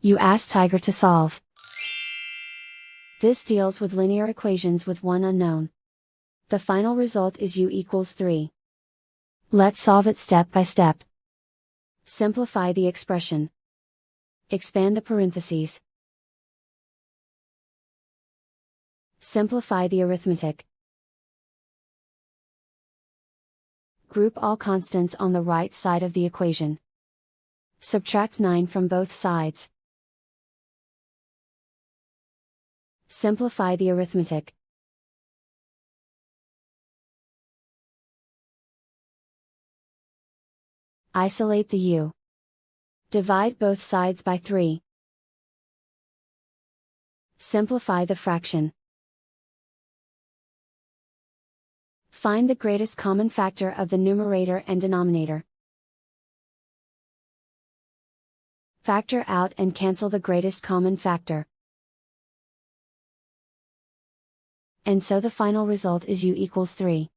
You ask Tiger to solve. This deals with linear equations with one unknown. The final result is u=3. Let's solve it step by step. Simplify the expression. Expand the parentheses. Simplify the arithmetic. Group all constants on the right side of the equation. Subtract 9 from both sides. Simplify the arithmetic. Isolate the u. Divide both sides by 3. Simplify the fraction. Find the greatest common factor of the numerator and denominator. Factor out and cancel the greatest common factor. And so the final result is u=3.